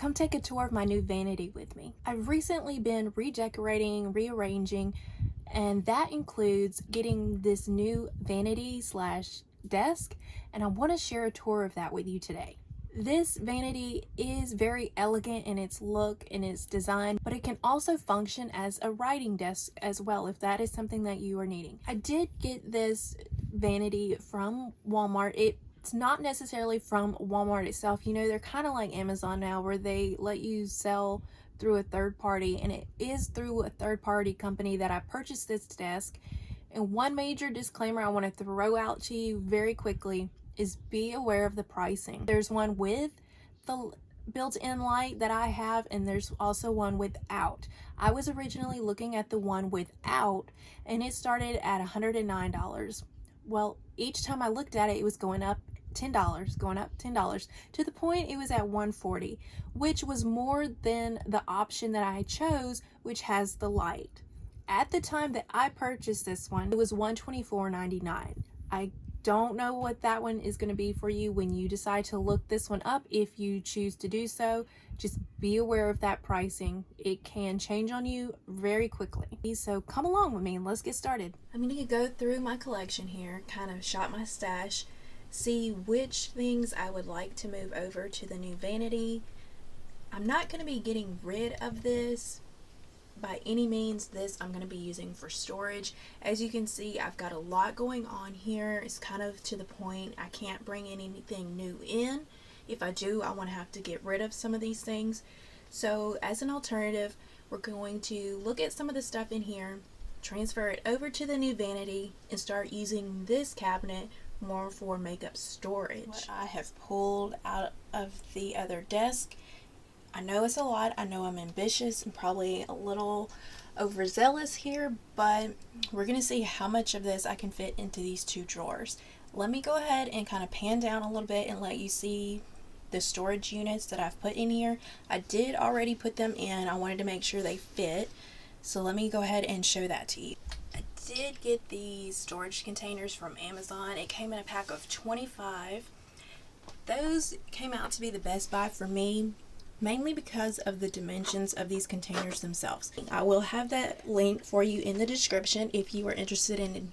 Come take a tour of my new vanity with me. I've recently been redecorating, rearranging, and that includes getting this new vanity slash desk, and I want to share a tour of that with you today. This vanity is very elegant in its look and its design, but it can also function as a writing desk as well if that is something that you are needing. I did get this vanity from Walmart. It's not necessarily from Walmart itself. You know, they're kind of like Amazon now where they let you sell through a third party, and it is through a third party company that I purchased this desk. And one major disclaimer I want to throw out to you very quickly is be aware of the pricing. There's one with the built-in light that I have, and there's also one without. I was originally looking at the one without, and it started at $109. Well, each time I looked at it, it was going up $10, going up $10, to the point it was at $140, which was more than the option that I chose, which has the light. At the time that I purchased this one, it was $124.99. I don't know what that one is going to be for you when you decide to look this one up. If you choose to do so, just be aware of that pricing. It can change on you very quickly. So come along with me and let's get started. I'm going to go through my collection here, kind of shop my stash, see which things I would like to move over to the new vanity. I'm not going to be getting rid of this by any means. This I'm going to be using for storage. As you can see, I've got a lot going on here. It's kind of to the point I can't bring anything new in. If I do, I want to have to get rid of some of these things. So as an alternative, we're going to look at some of the stuff in here, transfer it over to the new vanity, and start using this cabinet more for makeup storage. What I have pulled out of the other desk, I know it's a lot. I know I'm ambitious and probably a little overzealous here, but we're going to see how much of this I can fit into these two drawers. Let me go ahead and kind of pan down a little bit and let you see the storage units that I've put in here. I did already put them in. I wanted to make sure they fit. So let me go ahead and show that to you. I did get these storage containers from Amazon. It came in a pack of 25. Those came out to be the best buy for me, mainly because of the dimensions of these containers themselves. I will have that link for you in the description if you are interested in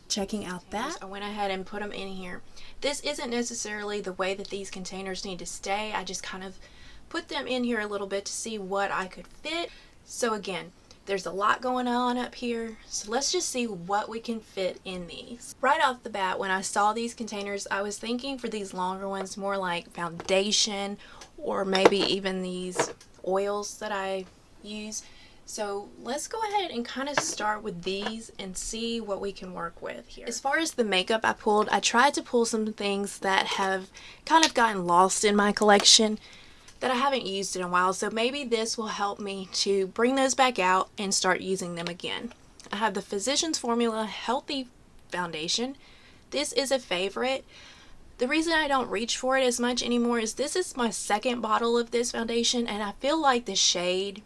checking out that. I went ahead and put them in here. This isn't necessarily the way that these containers need to stay. I just kind of put them in here a little bit to see what I could fit. So again, there's a lot going on up here, so let's just see what we can fit in these. Right off the bat, when I saw these containers, I was thinking for these longer ones more like foundation, or maybe even these oils that I use. So let's go ahead and kind of start with these and see what we can work with here. As far as the makeup I pulled, I tried to pull some things that have kind of gotten lost in my collection that I haven't used in a while, so maybe this will help me to bring those back out and start using them again. I have the Physicians Formula Healthy Foundation. This is a favorite. The reason I don't reach for it as much anymore is this is my second bottle of this foundation, and I feel like the shade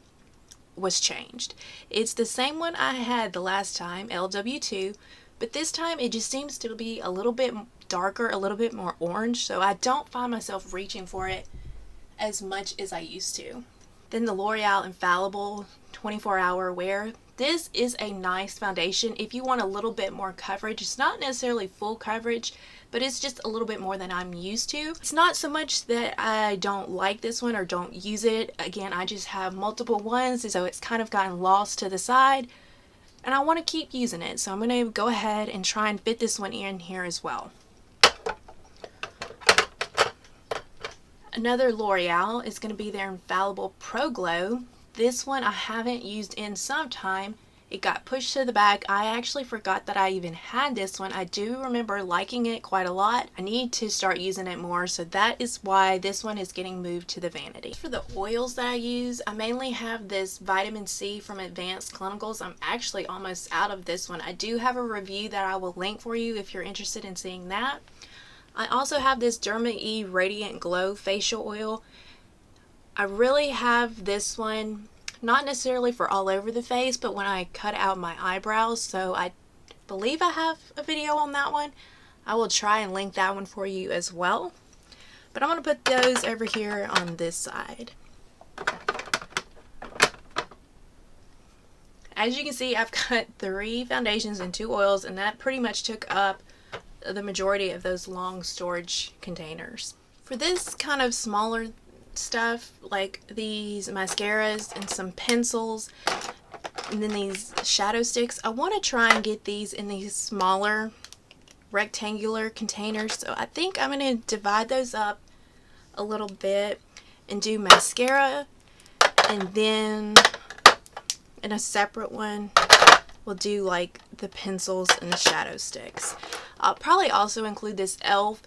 was changed. It's the same one I had the last time, LW2, but this time it just seems to be a little bit darker, a little bit more orange, so I don't find myself reaching for it as much as I used to. Then the L'Oreal Infallible 24-hour wear. This is a nice foundation if you want a little bit more coverage. It's not necessarily full coverage, but it's just a little bit more than I'm used to. It's not so much that I don't like this one or don't use it. Again, I just have multiple ones, so it's kind of gotten lost to the side, and I want to keep using it. So I'm going to go ahead and try and fit this one in here as well. Another L'Oreal is going to be their Infallible Pro Glow. This one I haven't used in some time. It got pushed to the back. I actually forgot that I even had this one. I do remember liking it quite a lot. I need to start using it more, so that is why this one is getting moved to the vanity. For the oils that I use, I mainly have this vitamin C from Advanced Clinicals. I'm actually almost out of this one. I do have a review that I will link for you if you're interested in seeing that. I also have this Derma E Radiant Glow facial oil. I really have this one not necessarily for all over the face, but when I cut out my eyebrows, so I believe I have a video on that one. I will try and link that one for you as well. But I'm going to put those over here on this side. As you can see, I've got 3 foundations and 2 oils, and that pretty much took up the majority of those long storage containers. For this kind of smaller stuff, like these mascaras and some pencils, and then these shadow sticks, I want to try and get these in these smaller rectangular containers. So I think I'm going to divide those up a little bit and do mascara, and then in a separate one we'll do like the pencils and the shadow sticks. I'll probably also include this e.l.f.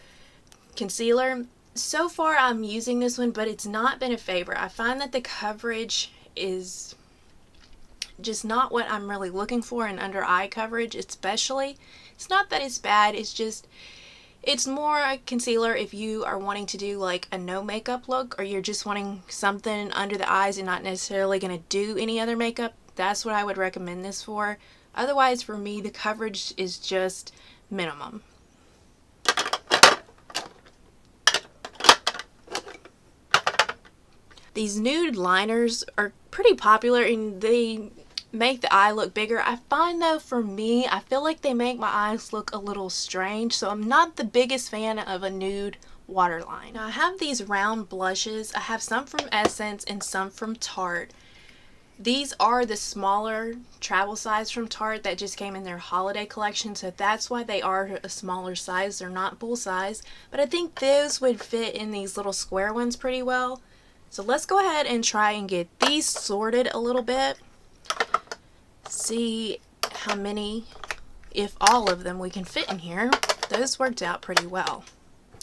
concealer. So far I'm using this one, but it's not been a favorite. I find that the coverage is just not what I'm really looking for in under eye coverage, especially. It's not that it's bad, it's just, it's more a concealer if you are wanting to do like a no makeup look, or you're just wanting something under the eyes and not necessarily going to do any other makeup. That's what I would recommend this for. Otherwise, for me, the coverage is just minimum. These nude liners are pretty popular and they make the eye look bigger. I find though, for me, I feel like they make my eyes look a little strange, so I'm not the biggest fan of a nude waterline. Now I have these round blushes. I have some from Essence and some from Tarte. These are the smaller travel size from Tarte that just came in their holiday collection, so that's why they are a smaller size. They're not full size, but I think those would fit in these little square ones pretty well. So let's go ahead and try and get these sorted a little bit. See how many, if all of them, we can fit in here. Those worked out pretty well.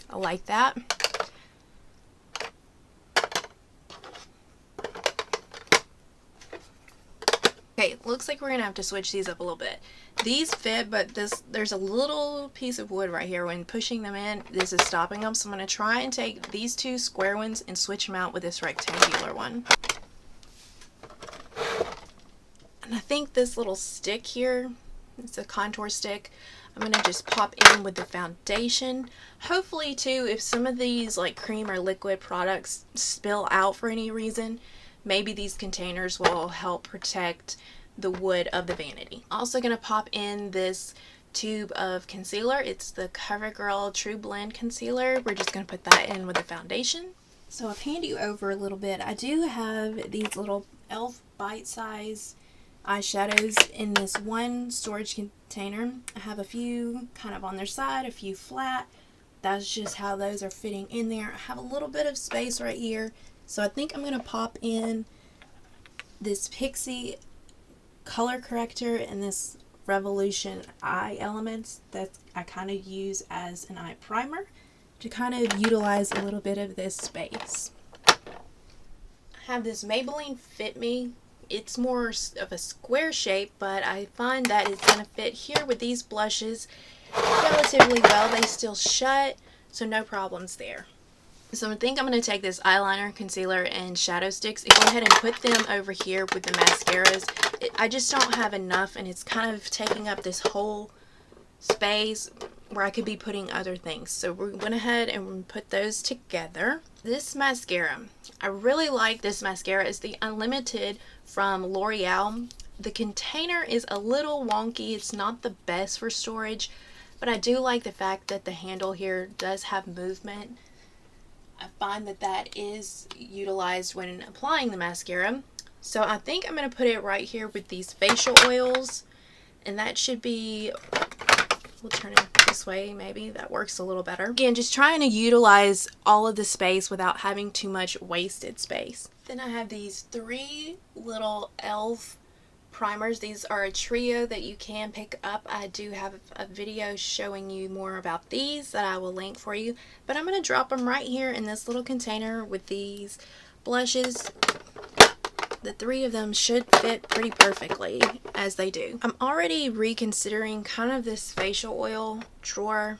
I like that. Okay, looks like we're gonna have to switch these up a little bit. These fit, but there's a little piece of wood right here. When pushing them in, this is stopping them. So I'm gonna try and take these 2 square ones and switch them out with this rectangular one. And I think this little stick here, it's a contour stick, I'm gonna just pop in with the foundation. Hopefully too, if some of these like cream or liquid products spill out for any reason, maybe these containers will help protect the wood of the Vanity. Also gonna pop in this tube of concealer. It's the CoverGirl True Blend Concealer. We're just gonna put that in with the foundation. So I've handed you over a little bit. I do have these little e.l.f. bite-size eyeshadows in this one storage container. I have a few kind of on their side, a few flat. That's just how those are fitting in there. I have a little bit of space right here. So I think I'm going to pop in this Pixie color corrector and this Revolution eye elements that I kind of use as an eye primer to kind of utilize a little bit of this space. I have this Maybelline Fit Me. It's more of a square shape, but I find that it's going to fit here with these blushes relatively well. They still shut, so no problems there. So I think I'm going to take this eyeliner, concealer, and shadow sticks and go ahead and put them over here with the mascaras. I just don't have enough, and it's kind of taking up this whole space where I could be putting other things. So we went ahead and put those together. This mascara, I really like this mascara. It's the Unlimited from L'Oreal. The container is a little wonky. It's not the best for storage, but I do like the fact that the handle here does have movement. I find that that is utilized when applying the mascara. So I think I'm going to put it right here with these facial oils, and that should be, we'll turn it this way, maybe that works a little better. Again, just trying to utilize all of the space without having too much wasted space. Then I have these 3 little e.l.f. primers. These are a trio that you can pick up. I do have a video showing you more about these that I will link for you, but I'm going to drop them right here in this little container with these blushes. The 3 of them should fit pretty perfectly, as they do. I'm already reconsidering kind of this facial oil drawer.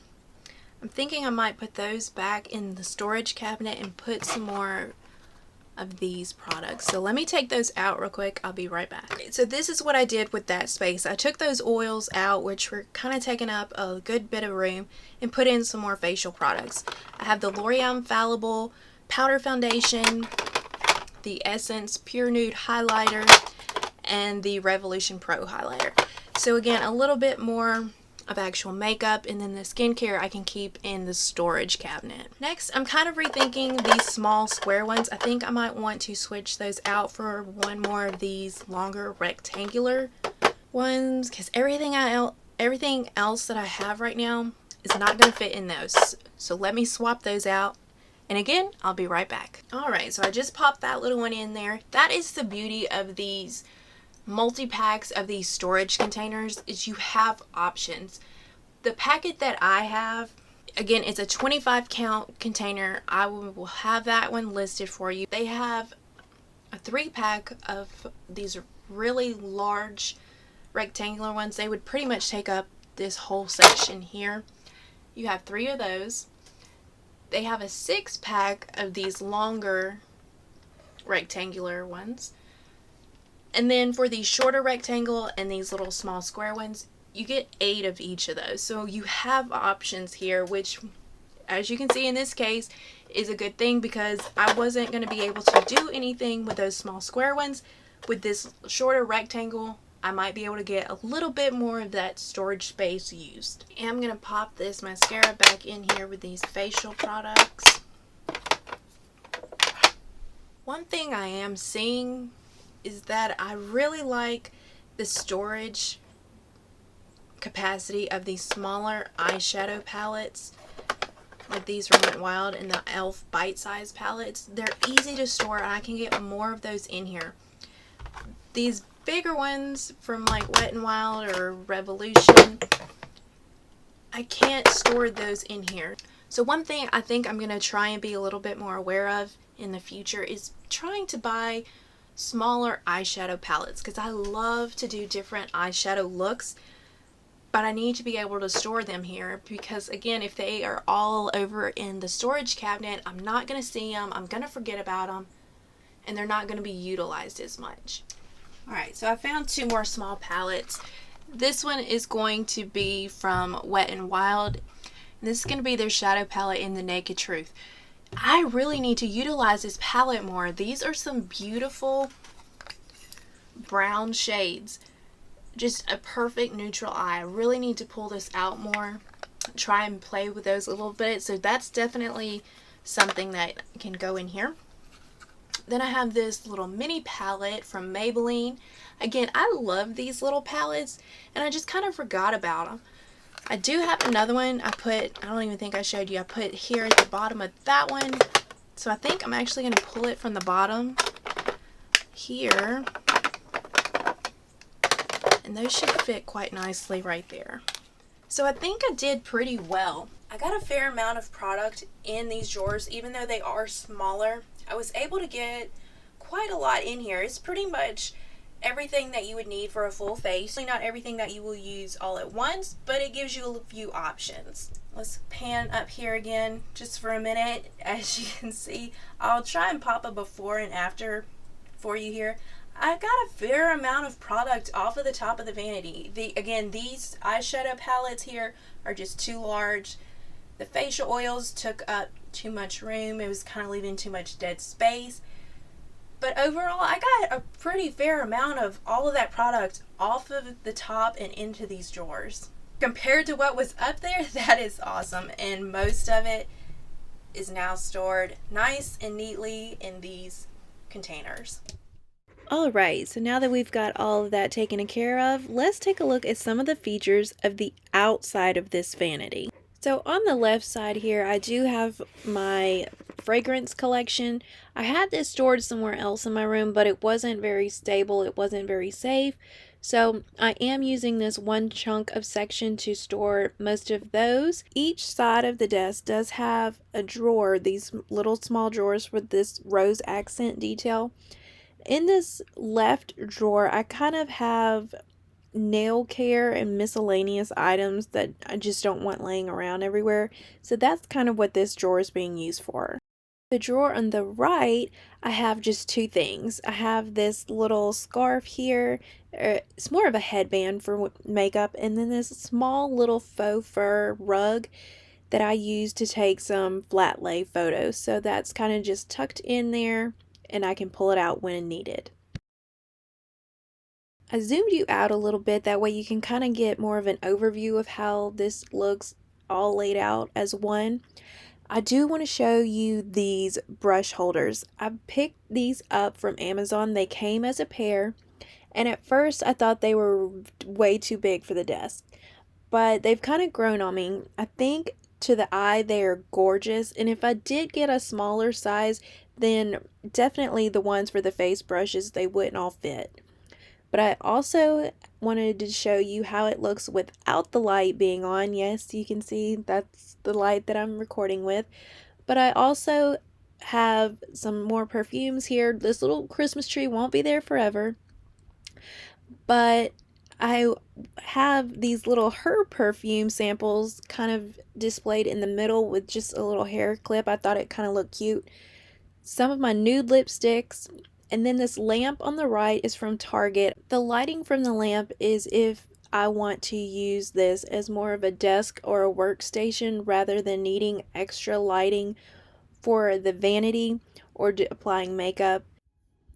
I'm thinking I might put those back in the storage cabinet and put some more of these products. So let me take those out real quick. I'll be right back. So this is what I did with that space. I took those oils out, which were kind of taking up a good bit of room, and put in some more facial products. I have the L'Oreal Infallible Powder Foundation. the Essence Pure Nude highlighter, and the Revolution Pro highlighter. So again, a little bit more of actual makeup, and then the skincare I can keep in the storage cabinet. Next, I'm kind of rethinking these small square ones. I think I might want to switch those out for one more of these longer rectangular ones, because everything else that I have right now is not going to fit in those. So let me swap those out. And again, I'll be right back. Alright, so I just popped that little one in there. That is the beauty of these multi-packs of these storage containers, is you have options. The packet that I have, again, it's a 25 count container. I will have that one listed for you. They have a 3-pack of these really large rectangular ones. They would pretty much take up this whole section here. You have 3 of those. They have a 6-pack of these longer rectangular ones. And then for these shorter rectangle and these little small square ones, you get 8 of each of those. So you have options here, which, as you can see in this case, is a good thing, because I wasn't going to be able to do anything with those small square ones. With this shorter rectangle, I might be able to get a little bit more of that storage space used. And I'm going to pop this mascara back in here with these facial products. One thing I am seeing is that I really like the storage capacity of these smaller eyeshadow palettes, like these from Wet n Wild and the e.l.f. bite-sized palettes. They're easy to store, and I can get more of those in here. These bigger ones from like Wet n Wild or Revolution, I can't store those in here. So one thing I think I'm going to try and be a little bit more aware of in the future is trying to buy smaller eyeshadow palettes, because I love to do different eyeshadow looks, but I need to be able to store them here, because again, if they are all over in the storage cabinet, I'm not going to see them, I'm going to forget about them, and they're not going to be utilized as much. Alright, so I found 2 more small palettes. This one is going to be from Wet n Wild. This is going to be their shadow palette in the Naked Truth. I really need to utilize this palette more. These are some beautiful brown shades. Just a perfect neutral eye. I really need to pull this out more. Try and play with those a little bit. So that's definitely something that can go in here. Then I have this little mini palette from Maybelline. Again, I love these little palettes, and I just kind of forgot about them. I do have another one I don't even think I showed you. I put here at the bottom of that one. So I think I'm actually going to pull it from the bottom here. And those should fit quite nicely right there. So I think I did pretty well. I got a fair amount of product in these drawers, even though they are smaller. I was able to get quite a lot in here. It's pretty much everything that you would need for a full face. Not everything that you will use all at once, but it gives you a few options. Let's pan up here again just for a minute. As you can see, I'll try and pop a before and after for you here. I got a fair amount of product off of the top of the vanity. Again, these eyeshadow palettes here are just too large. The facial oils took up too much room. It was kind of leaving too much dead space. But overall, I got a pretty fair amount of all of that product off of the top and into these drawers. Compared to what was up there, that is awesome. And most of it is now stored nice and neatly in these containers. Alright, so now that we've got all of that taken care of, let's take a look at some of the features of the outside of this vanity. So on the left side here, I do have my fragrance collection. I had this stored somewhere else in my room, but it wasn't very stable. It wasn't very safe. So I am using this one chunk of section to store most of those. Each side of the desk does have a drawer, these little small drawers with this rose accent detail. In this left drawer, I kind of have nail care and miscellaneous items that I just don't want laying around everywhere. So that's kind of what this drawer is being used for. The drawer on the right, I have just 2 things. I have this little scarf here. It's more of a headband for makeup. And then this small little faux fur rug that I use to take some flat lay photos. So that's kind of just tucked in there. and I can pull it out when needed. I zoomed you out a little bit, that way you can kind of get more of an overview of how this looks all laid out as one. I do want to show you these brush holders. I picked these up from Amazon. They came as a pair, and at first I thought they were way too big for the desk, but they've kind of grown on me. I think to the eye they are gorgeous, and if I did get a smaller size, then definitely the ones for the face brushes, they wouldn't all fit. But I also wanted to show you how it looks without the light being on. Yes, you can see that's the light that I'm recording with. But I also have some more perfumes here. This little Christmas tree won't be there forever, but I have these little her perfume samples kind of displayed in the middle with just a little hair clip. I thought it kind of looked cute. Some of my nude lipsticks, and then this lamp on the right is from Target. The lighting from the lamp is if I want to use this as more of a desk or a workstation rather than needing extra lighting for the vanity or applying makeup.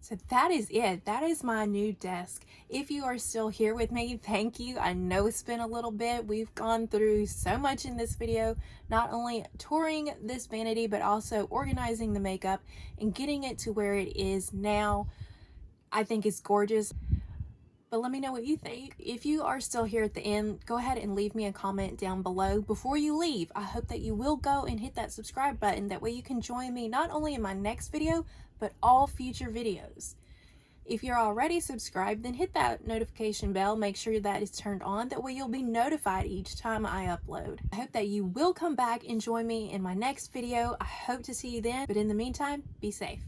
So that is it. That is my new desk. If you are still here with me, thank you. I know it's been a little bit. We've gone through so much in this video, not only touring this vanity, but also organizing the makeup and getting it to where it is now. I think it's gorgeous. But let me know what you think. If you are still here at the end, go ahead and leave me a comment down below. Before you leave, I hope that you will go and hit that subscribe button. That way you can join me not only in my next video, but all future videos. If you're already subscribed, then hit that notification bell. Make sure that is turned on. That way you'll be notified each time I upload. I hope that you will come back and join me in my next video. I hope to see you then. But in the meantime, be safe.